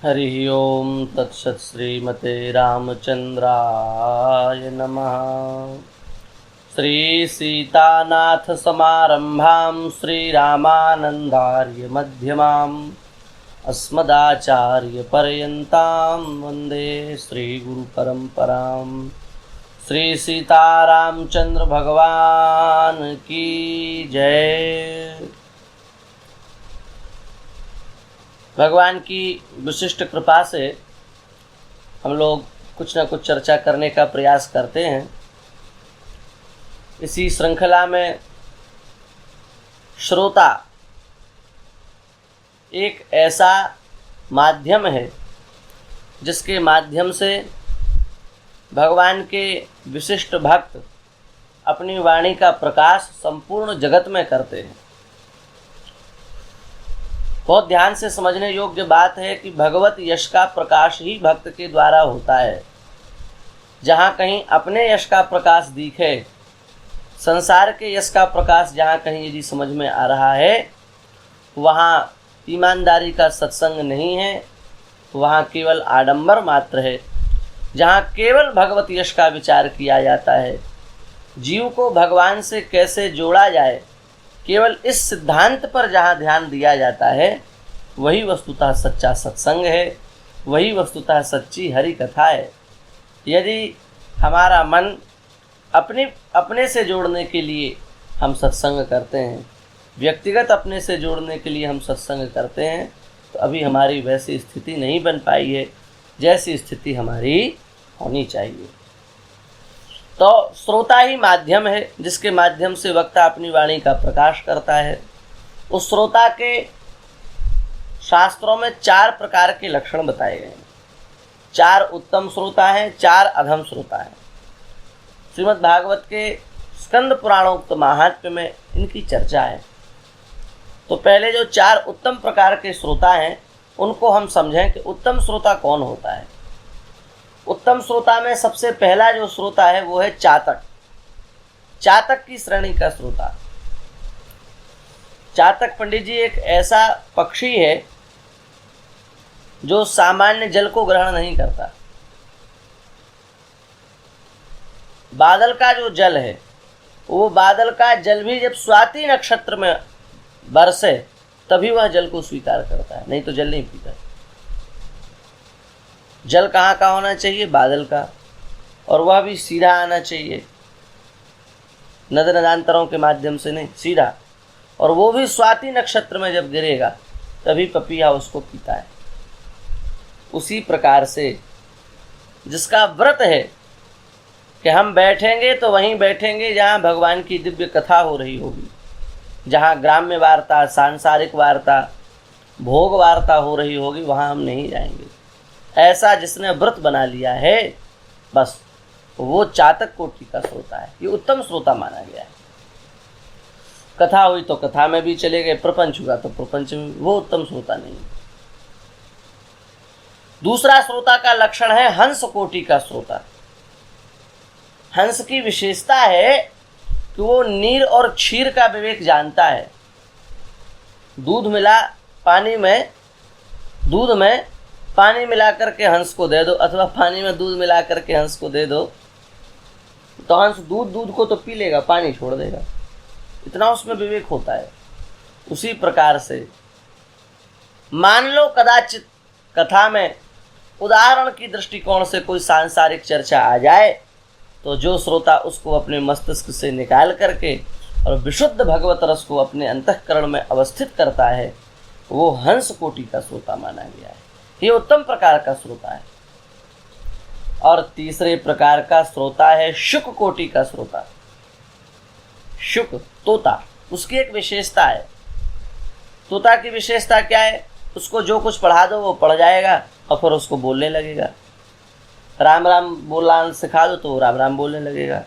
हरि ओम तत्सत् श्रीमते रामचंद्राय नमः। श्री सीतानाथ समारंभां श्रीरामानंदार्य मध्यमाम् अस्मदाचार्य पर्यन्तां वंदे श्रीगुरु परंपरां। श्री सीतारामचंद्र भगवान की जय। भगवान की विशिष्ट कृपा से हम लोग कुछ न कुछ चर्चा करने का प्रयास करते हैं। इसी श्रृंखला में श्रोता एक ऐसा माध्यम है जिसके माध्यम से भगवान के विशिष्ट भक्त अपनी वाणी का प्रकाश संपूर्ण जगत में करते हैं। बहुत ध्यान से समझने योग्य बात है कि भगवत यश का प्रकाश ही भक्त के द्वारा होता है। जहाँ कहीं अपने यश का प्रकाश दिखे, संसार के यश का प्रकाश जहाँ कहीं यदि समझ में आ रहा है, वहाँ ईमानदारी का सत्संग नहीं है, वहाँ केवल आडंबर मात्र है। जहाँ केवल भगवत यश का विचार किया जाता है, जीव को भगवान से कैसे जोड़ा जाए, केवल इस सिद्धांत पर जहाँ ध्यान दिया जाता है, वही वस्तुतः सच्चा सत्संग है, वही वस्तुतः सच्ची हरि कथा है। यदि हमारा मन अपने से जोड़ने के लिए हम सत्संग करते हैं, व्यक्तिगत अपने से जोड़ने के लिए हम सत्संग करते हैं, तो अभी हमारी वैसी स्थिति नहीं बन पाई है जैसी स्थिति हमारी होनी चाहिए। तो श्रोता ही माध्यम है जिसके माध्यम से वक्ता अपनी वाणी का प्रकाश करता है। उस श्रोता के शास्त्रों में 4 प्रकार के लक्षण बताए गए हैं। 4 उत्तम श्रोता हैं, 4 अधम श्रोता हैं। श्रीमद् भागवत के स्कंद पुराणोक्त महात्म्य में इनकी चर्चा है। तो पहले जो 4 उत्तम प्रकार के श्रोता हैं उनको हम समझें कि उत्तम श्रोता कौन होता है। उत्तम श्रोता में सबसे पहला जो श्रोता है वो है चातक। चातक की श्रेणी का श्रोता। चातक पंडित जी एक ऐसा पक्षी है जो सामान्य जल को ग्रहण नहीं करता। बादल का जो जल है, वो बादल का जल भी जब स्वाति नक्षत्र में बरसे तभी वह जल को स्वीकार करता है, नहीं तो जल नहीं पीता। जल कहाँ का होना चाहिए? बादल का, और वह भी सीधा आना चाहिए, नद नदांतरों के माध्यम से नहीं, सीधा। और वो भी स्वाति नक्षत्र में जब गिरेगा तभी पपीहा उसको पीता है। उसी प्रकार से जिसका व्रत है कि हम बैठेंगे तो वहीं बैठेंगे जहाँ भगवान की दिव्य कथा हो रही होगी, जहाँ ग्राम्य वार्ता, सांसारिक वार्ता, भोग वार्ता हो रही होगी, वहाँ हम नहीं जाएंगे। ऐसा जिसने व्रत बना लिया है, बस वो चातक कोटि का श्रोता है। ये उत्तम श्रोता माना गया है। कथा हुई तो कथा में भी चले गए, प्रपंच हुआ तो प्रपंच में, वो उत्तम श्रोता नहीं। दूसरा श्रोता का लक्षण है हंस कोटि का श्रोता। हंस की विशेषता है कि वो नीर और क्षीर का विवेक जानता है। दूध मिला पानी में, दूध में पानी मिला करके हंस को दे दो, अथवा पानी में दूध मिला करके हंस को दे दो, तो हंस दूध को तो पी लेगा, पानी छोड़ देगा। इतना उसमें विवेक होता है। उसी प्रकार से मान लो कदाचित कथा में उदाहरण की दृष्टिकोण से कोई सांसारिक चर्चा आ जाए, तो जो श्रोता उसको अपने मस्तिष्क से निकाल करके और विशुद्ध भगवत रस को अपने अंतःकरण में अवस्थित करता है, वो हंस कोटि का श्रोता माना गया है। ये उत्तम प्रकार का श्रोता है। और तीसरे प्रकार का श्रोता है शुक कोटि का श्रोता। शुक तोता, उसकी एक विशेषता है। तोता की विशेषता क्या है? उसको जो कुछ पढ़ा दो वो पढ़ जाएगा और फिर उसको बोलने लगेगा। राम राम बोलना सिखा दो तो राम राम बोलने लगेगा।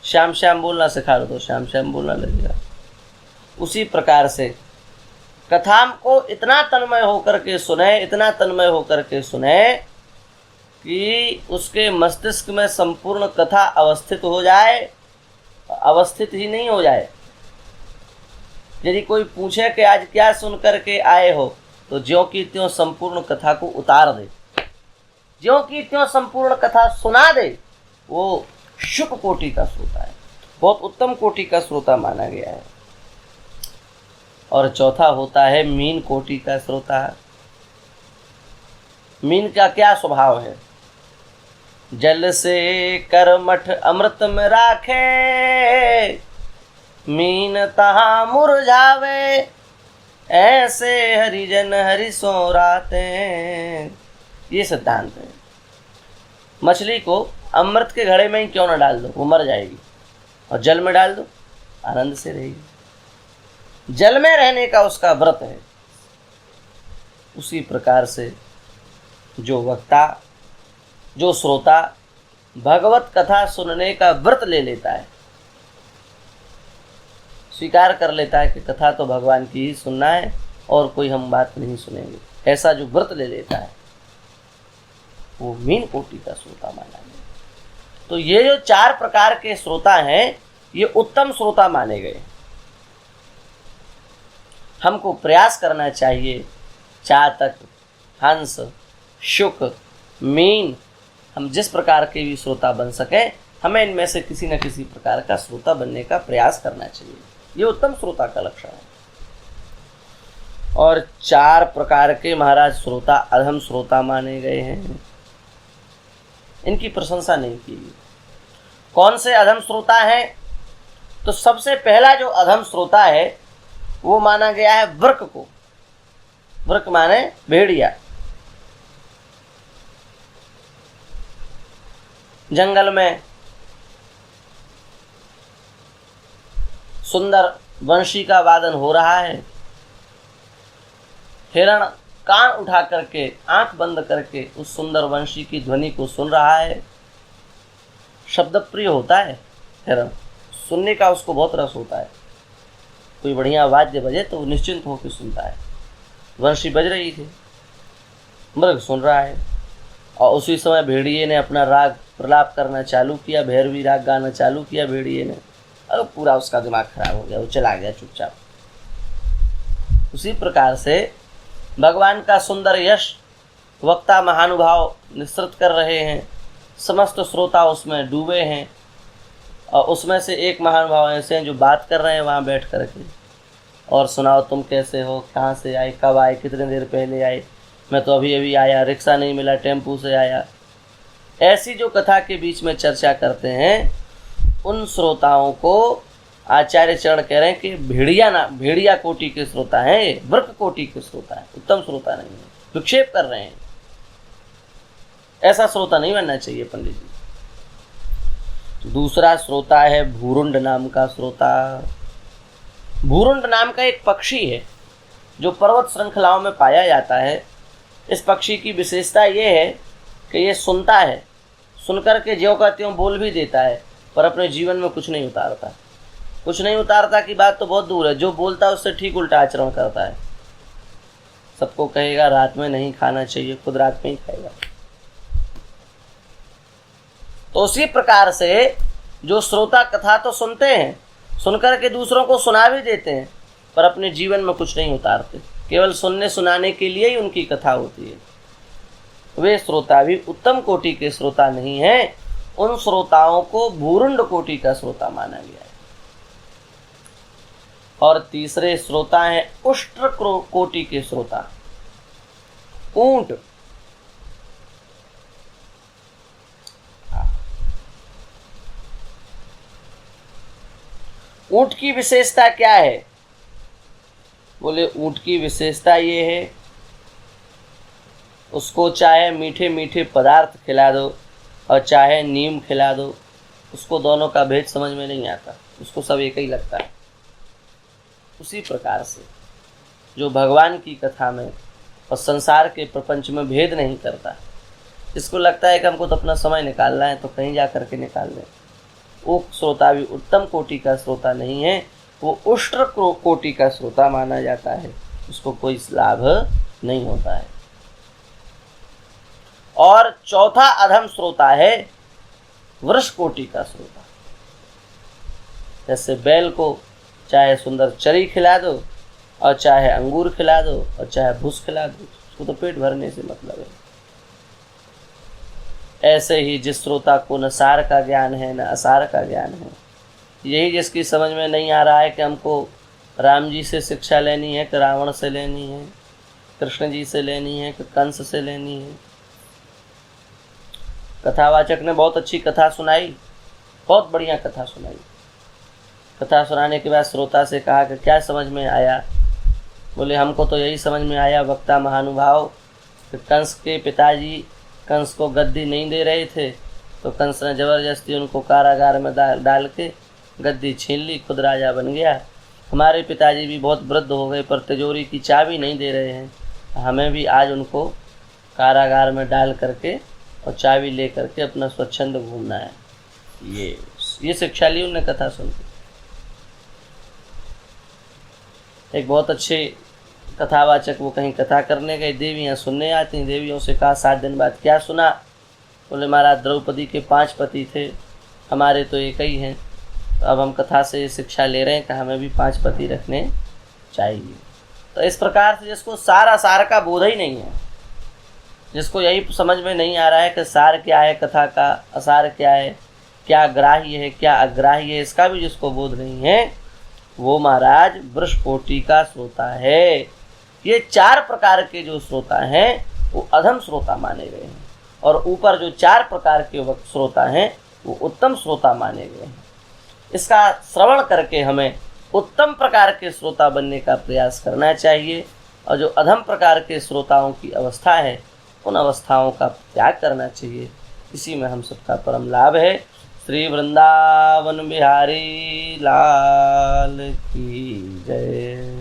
श्याम श्याम बोलना सिखा दो तो श्याम श्याम बोलना लगेगा। उसी प्रकार से कथा को इतना तन्मय होकर के सुने, इतना तन्मय होकर के सुने कि उसके मस्तिष्क में संपूर्ण कथा अवस्थित हो जाए। अवस्थित ही नहीं हो जाए, यदि कोई पूछे कि आज क्या सुन करके आए हो, तो ज्यों की त्यों संपूर्ण कथा को उतार दे, ज्यों की त्यों संपूर्ण कथा सुना दे, वो शुक कोटि का श्रोता है, बहुत उत्तम कोटि का श्रोता माना गया है। और चौथा होता है मीन कोटि का श्रोता। मीन का क्या स्वभाव है? जल से करमठ अमृत में राखे, मीन तहाँ मुरझावे, ऐसे हरिजन हरि सो राते। ये सिद्धांत है। मछली को अमृत के घड़े में ही क्यों न डाल दो, वो मर जाएगी, और जल में डाल दो, आनंद से रहेगी। जल में रहने का उसका व्रत है। उसी प्रकार से जो वक्ता, जो श्रोता भगवत कथा सुनने का व्रत ले लेता है, स्वीकार कर लेता है कि कथा तो भगवान की ही सुनना है और कोई हम बात नहीं सुनेंगे, ऐसा जो व्रत ले लेता है, वो मीन कोटि का श्रोता माना गया। तो ये जो 4 प्रकार के श्रोता हैं, ये उत्तम श्रोता माने गए। हमको प्रयास करना चाहिए चातक, हंस, शुक, मीन, हम जिस प्रकार के भी श्रोता बन सके, हमें इनमें से किसी न किसी प्रकार का श्रोता बनने का प्रयास करना चाहिए। ये उत्तम श्रोता का लक्षण है। और 4 प्रकार के महाराज श्रोता अधम श्रोता माने गए हैं, इनकी प्रशंसा नहीं की गई। कौन से अधम श्रोता हैं? तो सबसे पहला जो अधम श्रोता है वो माना गया है वृक को। वृक माने भेड़िया। जंगल में सुंदर वंशी का वादन हो रहा है, हिरण कान उठा करके, आंख बंद करके उस सुंदर वंशी की ध्वनि को सुन रहा है। शब्द प्रिय होता है हिरण, सुनने का उसको बहुत रस होता है। कोई बढ़िया वाद्य बजे तो वो निश्चिंत होकर सुनता है। वंशी बज रही थी, मृग सुन रहा है, और उसी समय भेड़िए ने अपना राग प्रलाप करना चालू किया, भैरवी राग गाना चालू किया भेड़िए ने। अब पूरा उसका दिमाग खराब हो गया, वो चला गया चुपचाप। उसी प्रकार से भगवान का सुंदर यश वक्ता महानुभाव निस्तृत कर रहे हैं, समस्त श्रोता उसमें डूबे हैं, और उसमें से एक महानुभाव ऐसे हैं जो बात कर रहे हैं वहाँ बैठ करके, और सुनाओ तुम कैसे हो, कहाँ से आए, कब आए, कितने देर पहले आए, मैं तो अभी अभी आया, रिक्शा नहीं मिला, टेम्पू से आया। ऐसी जो कथा के बीच में चर्चा करते हैं, उन श्रोताओं को आचार्य चरण कह रहे हैं कि भेड़िया कोटि के श्रोता हैं, वृक कोटि के श्रोता हैं, उत्तम श्रोता नहीं है, विक्षेप कर रहे हैं। ऐसा श्रोता नहीं बनना चाहिए पंडित जी। दूसरा श्रोता है भूरुंड नाम का श्रोता। भूरुंड नाम का एक पक्षी है जो पर्वत श्रृंखलाओं में पाया जाता है। इस पक्षी की विशेषता ये है कि ये सुनता है, सुनकर के ज्यों का त्यों बोल भी देता है, पर अपने जीवन में कुछ नहीं उतारता। कुछ नहीं उतारता की बात तो बहुत दूर है, जो बोलता है उससे ठीक उल्टा आचरण करता है। सबको कहेगा रात में नहीं खाना चाहिए, खुद रात में ही खाएगा। तो उसी प्रकार से जो श्रोता कथा तो सुनते हैं, सुनकर के दूसरों को सुना भी देते हैं, पर अपने जीवन में कुछ नहीं उतारते, केवल सुनने सुनाने के लिए ही उनकी कथा होती है। वे श्रोता भी उत्तम कोटि के श्रोता नहीं हैं। उन श्रोताओं को भूरुंड कोटि का श्रोता माना गया है। और तीसरे श्रोता हैं उष्ट्र कोटि के श्रोता। ऊंट, ऊंट की विशेषता क्या है? बोले ऊंट की विशेषता ये है, उसको चाहे मीठे मीठे पदार्थ खिला दो और चाहे नीम खिला दो, उसको दोनों का भेद समझ में नहीं आता, उसको सब एक ही लगता है। उसी प्रकार से जो भगवान की कथा में और संसार के प्रपंच में भेद नहीं करता, जिसको लगता है कि हमको तो अपना समय निकालना है तो कहीं जा करके निकाल लें, वो श्रोता भी उत्तम कोटि का श्रोता नहीं है, वो उष्ट्र कोटि का श्रोता माना जाता है, उसको कोई लाभ नहीं होता है। और चौथा अधम श्रोता है वृष कोटि का श्रोता। जैसे बैल को चाहे सुंदर चरी खिला दो और चाहे अंगूर खिला दो और चाहे भूस खिला दो, उसको तो पेट भरने से मतलब है। ऐसे ही जिस श्रोता को न सार का ज्ञान है न असार का ज्ञान है, यही जिसकी समझ में नहीं आ रहा है कि हमको राम जी से शिक्षा लेनी है कि रावण से लेनी है, कृष्ण जी से लेनी है कि कंस से लेनी है। कथावाचक ने बहुत अच्छी कथा सुनाई, बहुत बढ़िया कथा सुनाई। कथा सुनाने के बाद श्रोता से कहा कि क्या समझ में आया? बोले हमको तो यही समझ में आया वक्ता महानुभाव कि कंस के पिताजी कंस को गद्दी नहीं दे रहे थे, तो कंस ने ज़बरदस्ती उनको कारागार में डाल के गद्दी छीन ली, खुद राजा बन गया। हमारे पिताजी भी बहुत वृद्ध हो गए पर तिजोरी की चाबी नहीं दे रहे हैं, हमें भी आज उनको कारागार में डाल करके और चाबी ले करके अपना स्वच्छंद घूमना है। ये शिक्षा ली उन्होंने कथा सुन के। एक बहुत अच्छे कथावाचक वो कहीं कथा करने गए, देवियाँ सुनने आती हैं। देवियों से कहा 7 दिन बाद क्या सुना? बोले महाराज द्रौपदी के 5 पति थे, हमारे तो एक ही हैं, तो अब हम कथा से शिक्षा ले रहे हैं कि हमें भी 5 पति रखने चाहिए। तो इस प्रकार से जिसको सार का बोध ही नहीं है, जिसको यही समझ में नहीं आ रहा है कि सार क्या है कथा का, असार क्या है, क्या ग्राह्य है क्या अग्राह्य है, इसका भी जिसको बोध नहीं है, वो महाराज वृषकोटि का श्रोता है। ये 4 प्रकार के जो श्रोता हैं वो अधम श्रोता माने गए हैं, और ऊपर जो 4 प्रकार के श्रोता हैं वो उत्तम श्रोता माने गए हैं। इसका श्रवण करके हमें उत्तम प्रकार के श्रोता बनने का प्रयास करना चाहिए, और जो अधम प्रकार के श्रोताओं की अवस्था है उन अवस्थाओं का त्याग करना चाहिए। इसी में हम सबका परम लाभ है। श्री वृंदावन बिहारी लाल की जय।